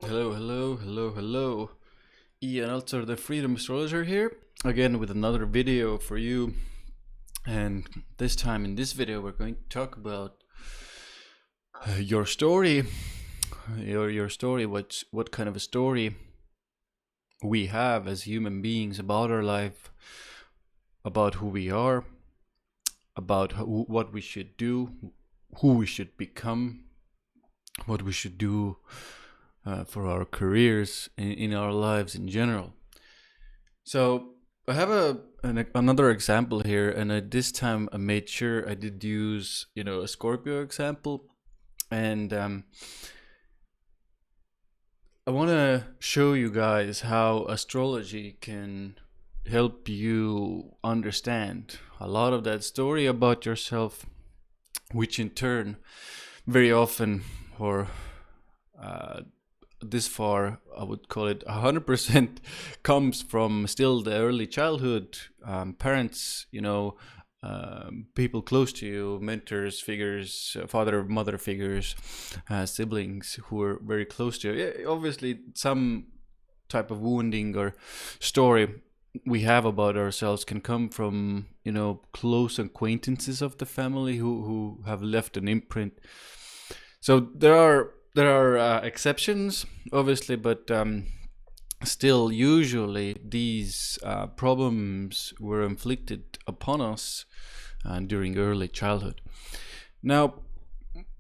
Hello. Ian Alter, the Freedom Astrologer here, again with another video for you. And this time in this video, we're going to talk about your story, your story. What kind of a story we have as human beings about our life, about who we are, about what we should do, who we should become, what we should do for our careers in our lives in general. So I have another example here, and this time I made sure I did use a Scorpio example, and I want to show you guys how astrology can help you understand a lot of that story about yourself, which in turn very often, or this far, I would call it 100% comes from still the early childhood, parents, people close to you, mentors, figures, father, mother figures, siblings who are very close to you. Yeah, obviously, some type of wounding or story we have about ourselves can come from, close acquaintances of the family who have left an imprint. So there are exceptions, obviously, but still, usually these problems were inflicted upon us during early childhood. Now,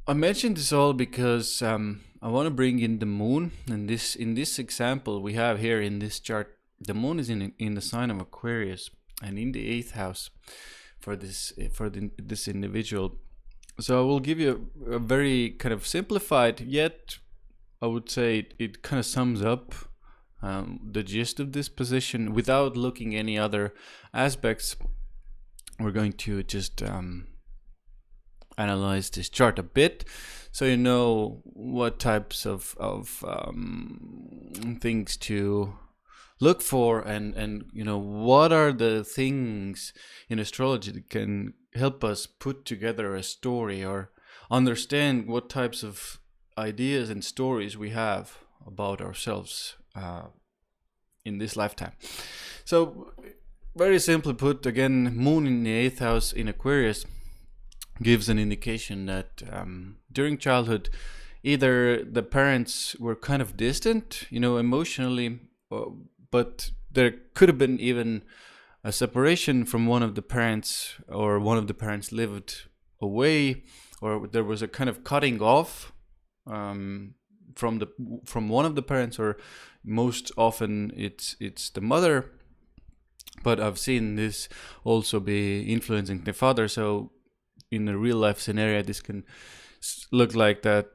I mentioned this all because I want to bring in the moon, and in this example we have here in this chart, the moon is in the sign of Aquarius and in the 8th house for this individual. So I will give you a very kind of simplified, yet I would say it kind of sums up the gist of this position without looking any other aspects. We're going to just analyze this chart a bit, so you know what types of things to look for, and what are the things in astrology that can help us put together a story or understand what types of ideas and stories we have about ourselves in this lifetime. So very simply put, again, moon in the 8th house in Aquarius gives an indication that during childhood either the parents were kind of distant, emotionally, but there could have been even a separation from one of the parents, or one of the parents lived away, or there was a kind of cutting off from one of the parents, or most often it's the mother. But I've seen this also be influencing the father. So in a real life scenario, this can look like that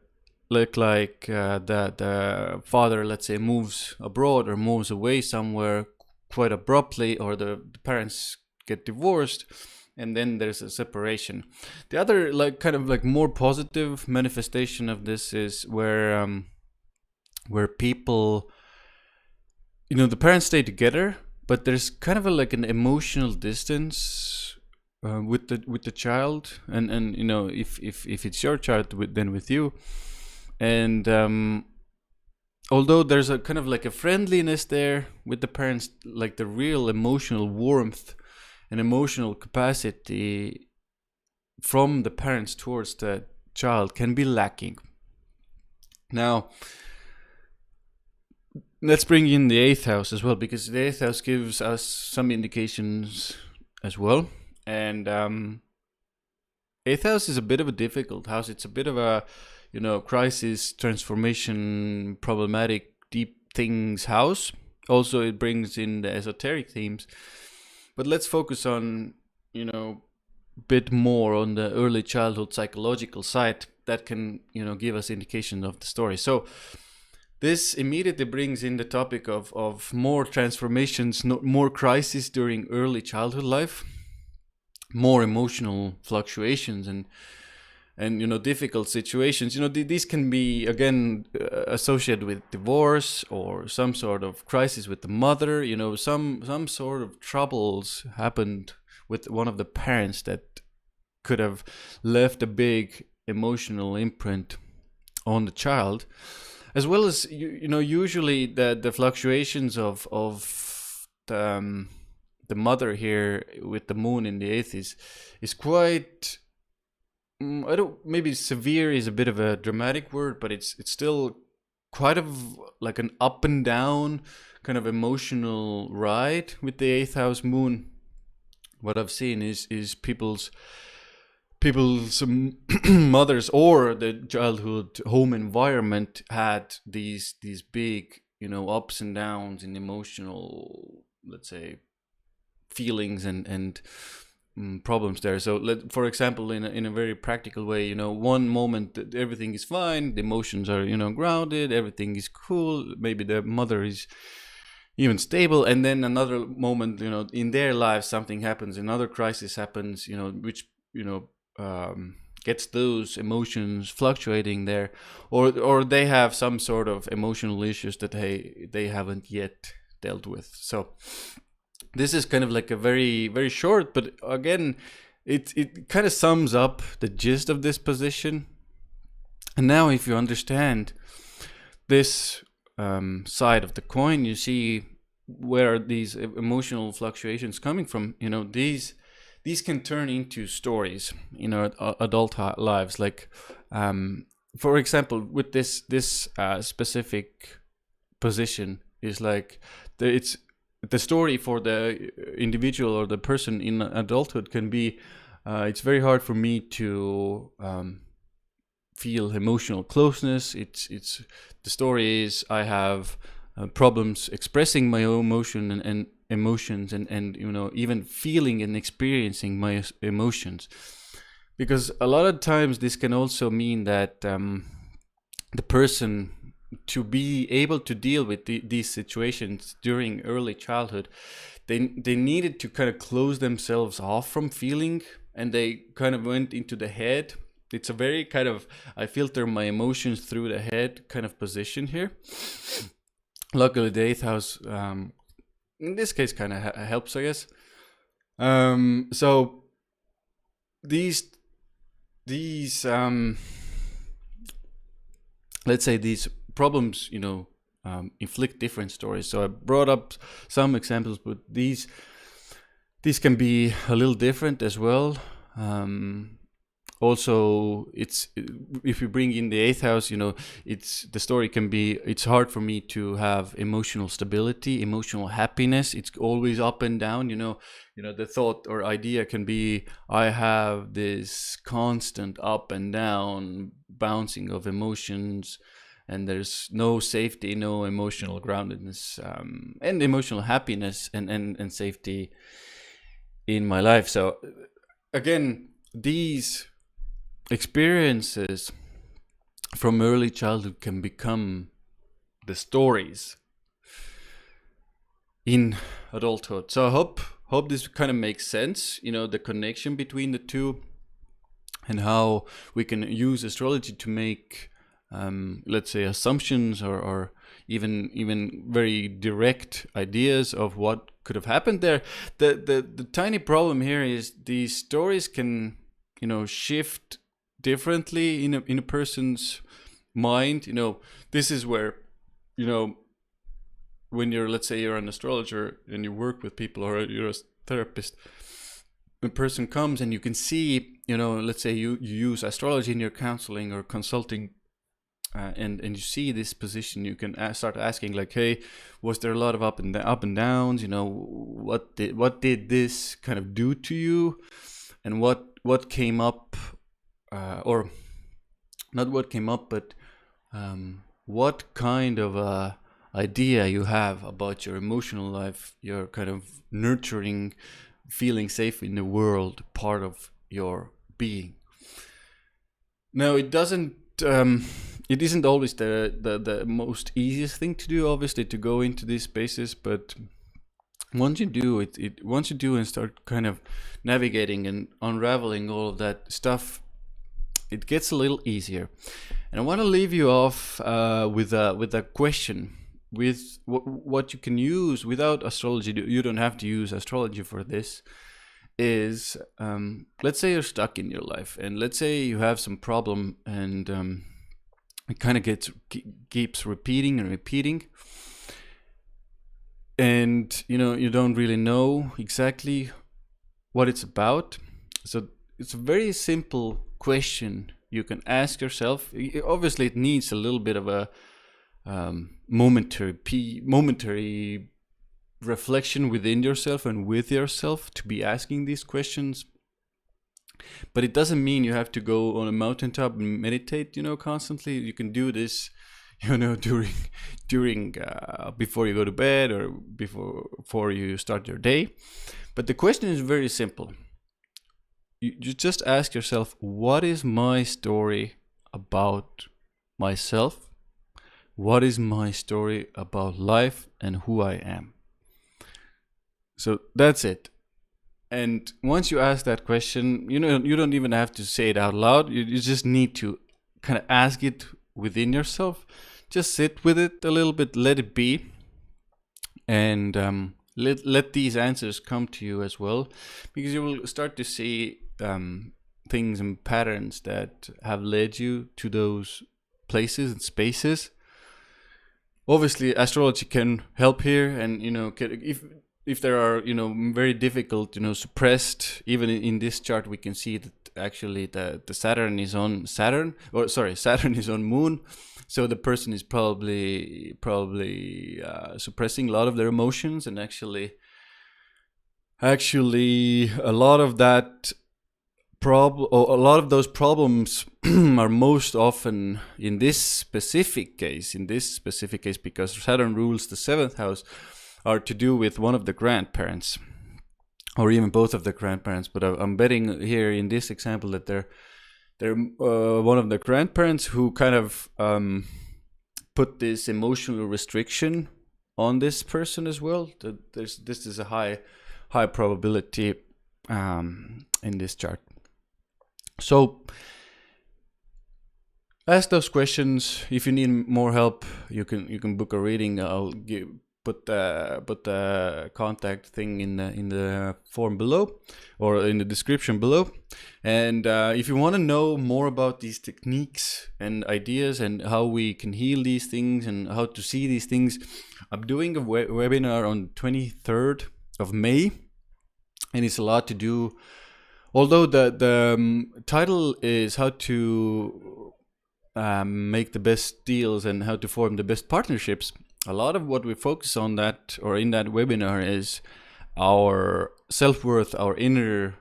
the father, let's say, moves abroad or moves away somewhere quite abruptly, or the parents get divorced, and then there's a separation. The other kind of more positive manifestation of this is where people, the parents stay together, but there's kind of an emotional distance with the child, and if it's your child, then with you. And although there's a kind of a friendliness there with the parents, like the real emotional warmth and emotional capacity from the parents towards the child can be lacking. Now, let's bring in the 8th house as well, because the 8th house gives us some indications as well. And 8th house is a bit of a difficult house. It's a bit of a crisis, transformation, problematic, deep things house. Also, it brings in the esoteric themes. But let's focus on, a bit more on the early childhood psychological side that can, give us indication of the story. So this immediately brings in the topic of more transformations, more crises during early childhood life, more emotional fluctuations, and difficult situations. These can be again associated with divorce or some sort of crisis with the mother. Some sort of troubles happened with one of the parents that could have left a big emotional imprint on the child. as well as usually the fluctuations of the mother here with the moon in the eighth is quite. I don't. Maybe severe is a bit of a dramatic word, but it's still quite of like an up and down kind of emotional ride with the eighth house moon. What I've seen is people's mothers or the childhood home environment had these big ups and downs in emotional, let's say, feelings and problems there. So for example, in a very practical way, one moment everything is fine, the emotions are grounded, everything is cool, maybe the mother is even stable, and then another moment in their lives something happens, another crisis happens, which gets those emotions fluctuating there, or they have some sort of emotional issues that they haven't yet dealt with. So this is kind of like a very, very short, but again, it kind of sums up the gist of this position. And now if you understand this side of the coin, you see where these emotional fluctuations coming from. These can turn into stories in our adult lives. Like, for example, with this specific position is like it's the story for the individual or the person in adulthood can be. It's very hard for me to feel emotional closeness. It's the story is I have problems expressing my own emotion and emotions and even feeling and experiencing my emotions, because a lot of times this can also mean that the person, to be able to deal with these situations during early childhood, they needed to kind of close themselves off from feeling, and they kind of went into the head. It's a very kind of, I filter my emotions through the head kind of position here. Luckily, the eighth house, in this case, kind of helps, I guess. So these let's say these problems, inflict different stories. So I brought up some examples, but these can be a little different as well. Also, it's if you bring in the eighth house, it's the story can be. It's hard for me to have emotional stability, emotional happiness. It's always up and down. The thought or idea can be I have this constant up and down bouncing of emotions, and there's no safety, no emotional groundedness, and emotional happiness and safety in my life. So again, these experiences from early childhood can become the stories in adulthood. So I hope this kind of makes sense, the connection between the two, and how we can use astrology to make let's say assumptions or even very direct ideas of what could have happened there. The tiny problem here is these stories can shift differently in a person's mind. This is where when let's say you're an astrologer and you work with people, or you're a therapist, a person comes and you can see, let's say you use astrology in your counseling or consulting, and you see this position, you can start asking like, hey, was there a lot of up and downs? What did this kind of do to you, and what came up, or not what came up, but what kind of idea you have about your emotional life, your kind of nurturing, feeling safe in the world part of your being. Now, it isn't always the most easiest thing to do, obviously, to go into these spaces, but once you do once you do and start kind of navigating and unraveling all of that stuff, it gets a little easier. And I want to leave you off with a question, with what you can use without astrology. You don't have to use astrology for this. Is let's say you're stuck in your life, and let's say you have some problem, and It kind of keeps repeating and repeating, and you don't really know exactly what it's about. So it's a very simple question you can ask yourself. Obviously, it needs a little bit of a momentary reflection within yourself and with yourself to be asking these questions. But it doesn't mean you have to go on a mountaintop and meditate, constantly. You can do this, during before you go to bed or before you start your day. But the question is very simple. You just ask yourself, what is my story about myself? What is my story about life and who I am? So that's it. And once you ask that question, you don't even have to say it out loud. You just need to kind of ask it within yourself. Just sit with it a little bit, let it be, and let these answers come to you as well, because you will start to see things and patterns that have led you to those places and spaces. Obviously, astrology can help here, and if there are very difficult, suppressed, even in this chart we can see that actually the Saturn is on Moon, so the person is probably suppressing a lot of their emotions, and actually a lot of that a lot of those problems are most often in this specific case, because Saturn rules the 7th house, are to do with one of the grandparents, or even both of the grandparents. But I'm betting here in this example that they're one of the grandparents who kind of put this emotional restriction on this person as well. This is a high probability in this chart. So ask those questions. If you need more help, you can book a reading. I'll put the contact thing in the form below, or in the description below. And if you want to know more about these techniques and ideas and how we can heal these things and how to see these things, I'm doing a webinar on 23rd of May, and it's a lot to do. Although the title is how to make the best deals and how to form the best partnerships, a lot of what we focus on in that webinar is our self-worth, our inner,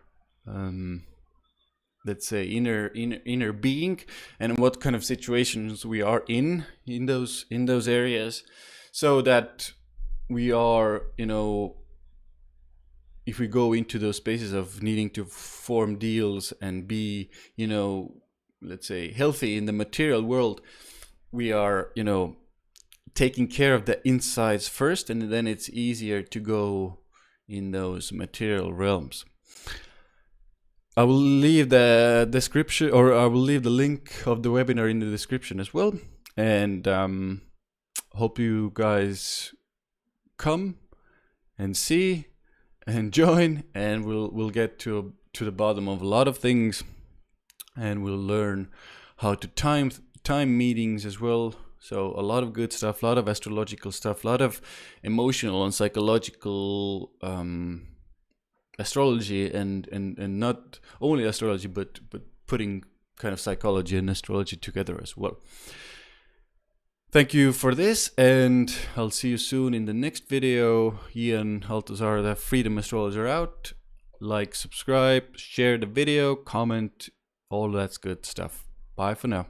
let's say inner being, and what kind of situations we are in those areas, so that we are, if we go into those spaces of needing to form deals and be, let's say, healthy in the material world, we are, taking care of the insides first, and then it's easier to go in those material realms. I will leave the description, or I will leave the link of the webinar in the description as well. And hope you guys come and see and join, and we'll get to the bottom of a lot of things, and we'll learn how to time meetings as well. So a lot of good stuff, a lot of astrological stuff, a lot of emotional and psychological astrology, and not only astrology, but putting kind of psychology and astrology together as well. Thank you for this, and I'll see you soon in the next video. Ian Altazar, the Freedom Astrologer, out. Like, subscribe, share the video, comment, all that's good stuff. Bye for now.